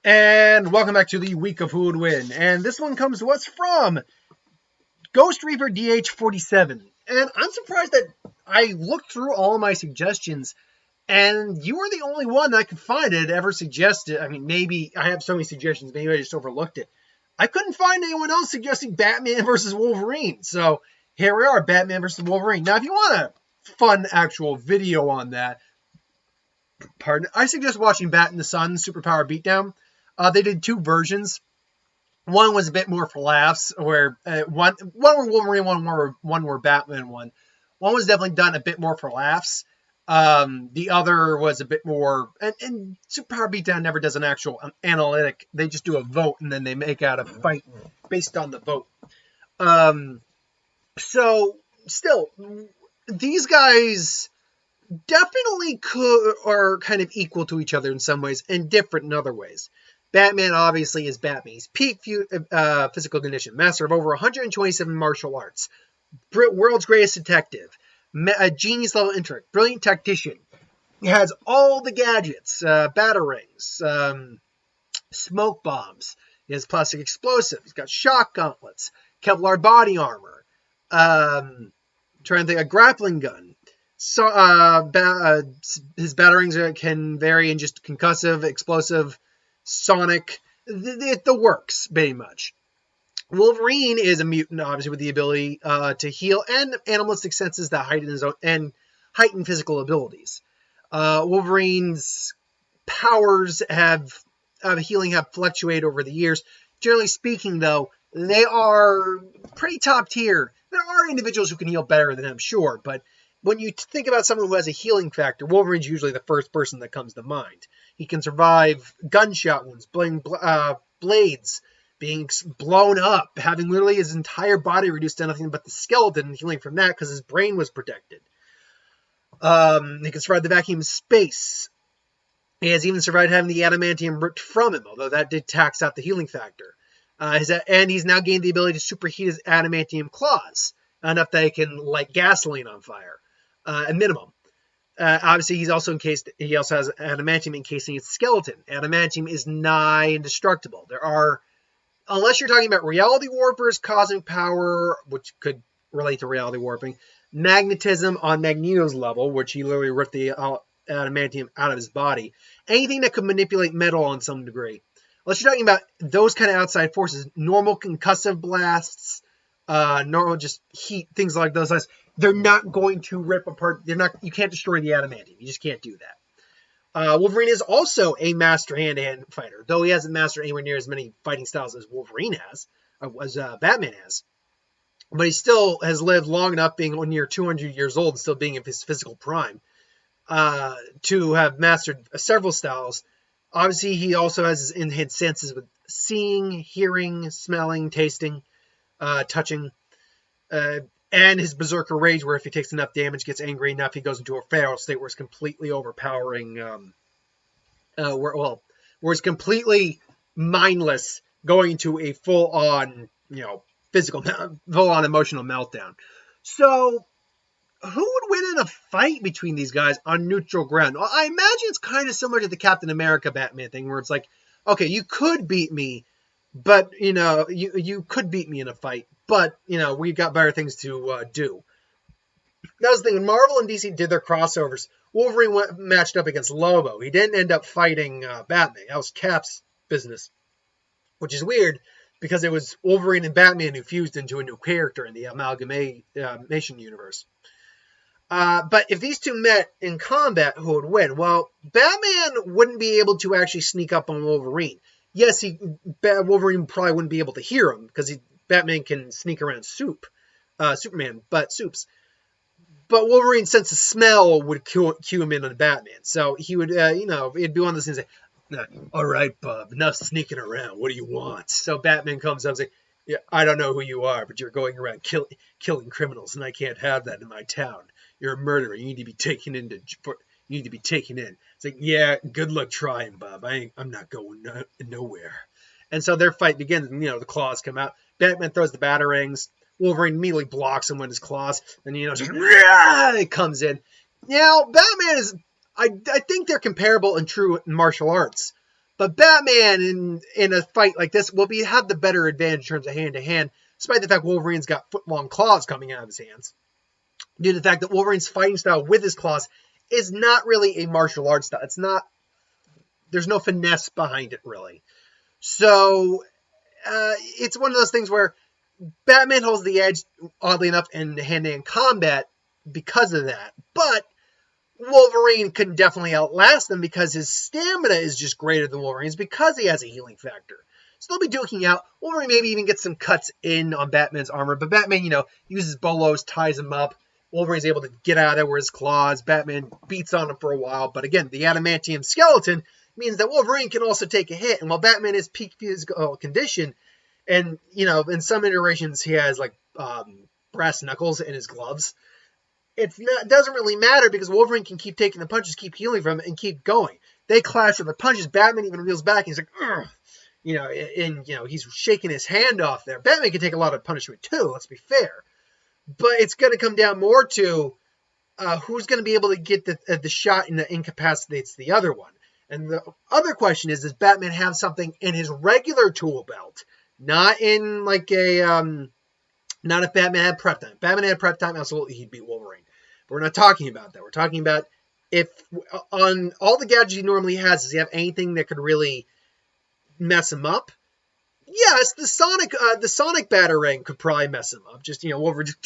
And welcome back to the week of Who Would Win. And this one comes to us from Ghost Reaper DH47. And I'm surprised that I looked through all my suggestions and you were the only one that I could find that ever suggested. I mean, maybe I have so many suggestions, maybe I just overlooked it. I couldn't find anyone else suggesting Batman versus Wolverine. So here we are, Batman versus Wolverine. Now, if you want a fun actual video on that, I suggest watching Bat in the Sun Superpower Beatdown. They did two versions. One was a bit more for laughs, where one were Wolverine, one were Batman one. One was definitely done a bit more for laughs. The other was a bit more, and Superpower Beatdown never does an actual analytic. They just do a vote, and then they make out a fight based on the vote. So, still, these guys definitely are kind of equal to each other in some ways, and different in other ways. Batman obviously is Batman. He's peak physical condition, master of over 127 martial arts, world's greatest detective, a genius level intellect, brilliant tactician. He has all the gadgets, batarangs, smoke bombs. He has plastic explosives. He's got shock gauntlets, Kevlar body armor. Trying to think, a grappling gun. So his batarangs can vary in just concussive, explosive, sonic, the works, pretty much. Wolverine is a mutant, obviously, with the ability to heal and animalistic senses that heighten his own and heighten physical abilities. Wolverine's powers of healing have fluctuated over the years. Generally speaking, though, they are pretty top tier. There are individuals who can heal better than him, sure, but when you think about someone who has a healing factor, Wolverine's usually the first person that comes to mind. He can survive gunshot wounds, blades being blown up, having literally his entire body reduced to nothing but the skeleton, and healing from that because his brain was protected. He can survive the vacuum of space. He has even survived having the adamantium ripped from him, although that did tax out the healing factor. And he's now gained the ability to superheat his adamantium claws, enough that he can light gasoline on fire, at minimum. Obviously, he also has adamantium encasing his skeleton. Adamantium is nigh indestructible. There are, unless you're talking about reality warpers, cosmic power, which could relate to reality warping, magnetism on Magneto's level, which he literally ripped the adamantium out of his body, anything that could manipulate metal on some degree. Unless you're talking about those kind of outside forces, normal concussive blasts, normal just heat, things like those lines, they're not going to rip apart. You can't destroy the adamantium. You just can't do that. Wolverine is also a master hand-to-hand fighter, though he hasn't mastered anywhere near as many fighting styles as Wolverine has, as Batman has. But he still has lived long enough, being near 200 years old, and still being in his physical prime, to have mastered several styles. Obviously, he also has his enhanced senses with seeing, hearing, smelling, tasting, touching, and his berserker rage, where if he takes enough damage, gets angry enough, he goes into a feral state where it's completely overpowering, where it's completely mindless, going into a full-on, full-on emotional meltdown. So, who would win in a fight between these guys on neutral ground? Well, I imagine it's kind of similar to the Captain America Batman thing, where it's like, okay, you could beat me, but, you could beat me in a fight, but, we've got better things to do. That was the thing. When Marvel and DC did their crossovers, Wolverine matched up against Lobo. He didn't end up fighting Batman. That was Cap's business, which is weird, because it was Wolverine and Batman who fused into a new character in the amalgamation universe. But if these two met in combat, who would win? Well, Batman wouldn't be able to actually sneak up on Wolverine. Yes, Wolverine probably wouldn't be able to hear him, because Batman can sneak around Superman, but Soups. But Wolverine's sense of smell would cue him in on Batman. So he would, it'd be one of those things like, all right, Bub, enough sneaking around. What do you want? So Batman comes up and says, yeah, I don't know who you are, but you're going around killing criminals, and I can't have that in my town. You're a murderer. You need to be taken in. It's like, yeah, good luck trying, Bob. I'm not going nowhere. And so their fight begins. And, the claws come out. Batman throws the batarangs. Wolverine immediately blocks him with his claws. And, it comes in. Batman is, I think they're comparable in true martial arts. But Batman in a fight like this will have the better advantage in terms of hand-to-hand, despite the fact Wolverine's got foot-long claws coming out of his hands. Due to the fact that Wolverine's fighting style with his claws is not really a martial arts style. It's not, there's no finesse behind it, really. So, it's one of those things where Batman holds the edge, oddly enough, in hand-to-hand combat because of that. But Wolverine can definitely outlast them because his stamina is just greater than Wolverine's because he has a healing factor. So they'll be duking out. Wolverine maybe even gets some cuts in on Batman's armor, but Batman, uses bolos, ties him up. Wolverine's able to get out of there with his claws. Batman beats on him for a while, but again, the adamantium skeleton means that Wolverine can also take a hit, and while Batman is peak physical condition, and, in some iterations he has, brass knuckles in his gloves, it doesn't really matter because Wolverine can keep taking the punches, keep healing from it, and keep going. They clash with the punches. Batman even reels back, and he's like, ugh. He's shaking his hand off there. Batman can take a lot of punishment too, let's be fair. But it's going to come down more to who's going to be able to get the shot that incapacitates the other one. And the other question is, does Batman have something in his regular tool belt? Not in not if Batman had prep time. If Batman had prep time, absolutely he'd beat Wolverine. But we're not talking about that. We're talking about if on all the gadgets he normally has, does he have anything that could really mess him up? Yes, the Sonic Batarang could probably mess him up. Just, Wolverine just,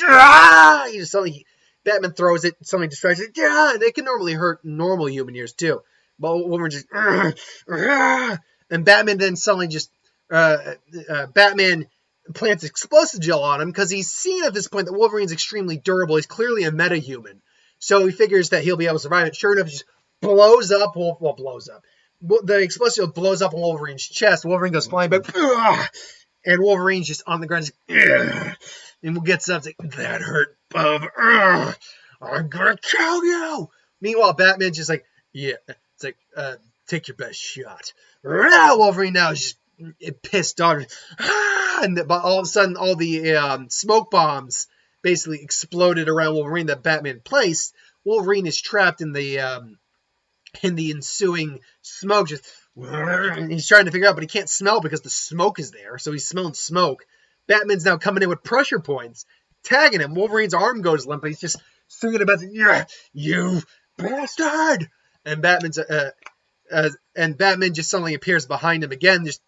suddenly Batman throws it, something distracts it, and it can normally hurt normal human ears too. But Wolverine just, and Batman then suddenly just, Batman plants explosive gel on him because he's seen at this point that Wolverine's extremely durable. He's clearly a meta-human. So he figures that he'll be able to survive it. Sure enough, he just blows up. The explosive blows up on Wolverine's chest. Wolverine goes flying back. And Wolverine's just on the ground. And we'll get up. Like, that hurt, bub. I'm going to kill you. Meanwhile, Batman's just like, yeah. It's like, take your best shot. Wolverine now is just pissed off. And all of a sudden, all the smoke bombs basically exploded around Wolverine that Batman placed. Wolverine is trapped in the ensuing smoke. He's trying to figure out, but he can't smell because the smoke is there. So he's smelling smoke. Batman's now coming in with pressure points, tagging him. Wolverine's arm goes limp. He's just thinking about, yeah, you bastard. And Batman just suddenly appears behind him again. Just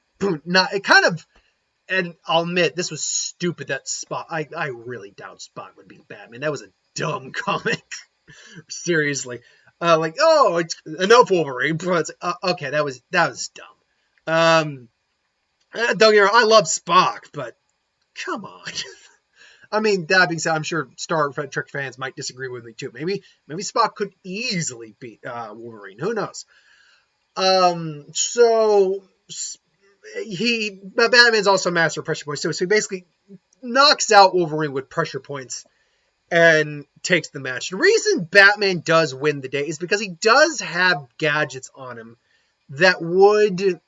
and I'll admit, this was stupid. That Spot, I really doubt Spot would be Batman. That was a dumb comic. Seriously. It's enough Wolverine. Okay, that was dumb. Don't get me wrong, I love Spock, but come on. I mean, that being said, I'm sure Star Trek fans might disagree with me too. Maybe Spock could easily beat Wolverine. Who knows? Batman's also a master of pressure points too. So he basically knocks out Wolverine with pressure points and takes the match. The reason Batman does win the day is because he does have gadgets on him that would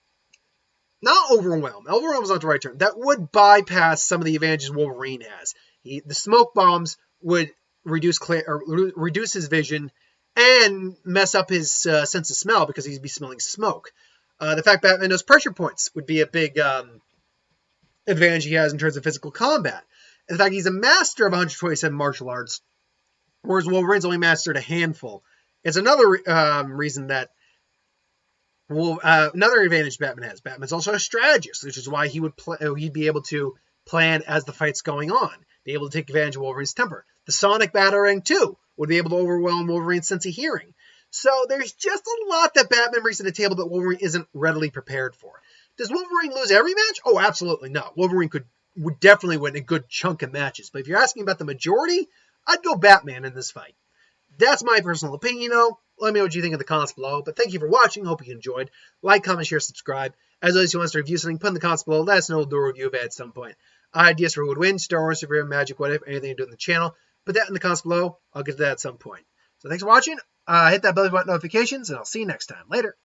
not overwhelm. Overwhelm is not the right term. That would bypass some of the advantages Wolverine has. The smoke bombs would reduce his vision and mess up his sense of smell because he'd be smelling smoke. The fact Batman knows pressure points would be a big advantage he has in terms of physical combat. In fact, he's a master of 127 martial arts, whereas Wolverine's only mastered a handful. It's another reason that another advantage Batman has. Batman's also a strategist, which is why he'd be able to plan as the fight's going on, be able to take advantage of Wolverine's temper. The Sonic Batarang, too, would be able to overwhelm Wolverine's sense of hearing. So there's just a lot that Batman brings to the table that Wolverine isn't readily prepared for. Does Wolverine lose every match? Oh, absolutely not. Wolverine would definitely win a good chunk of matches. But if you're asking about the majority, I'd go Batman in this fight. That's my personal opinion, though. Let me know what you think in the comments below. But thank you for watching. Hope you enjoyed. Like, comment, share, subscribe. As always, if you want us to review something, put in the comments below. Let us know. We'll do a review of it at some point. Ideas for who would win, Star Wars, superhero, magic, whatever, anything you do on the channel. Put that in the comments below. I'll get to that at some point. So thanks for watching. Hit that bell button notifications, and I'll see you next time. Later.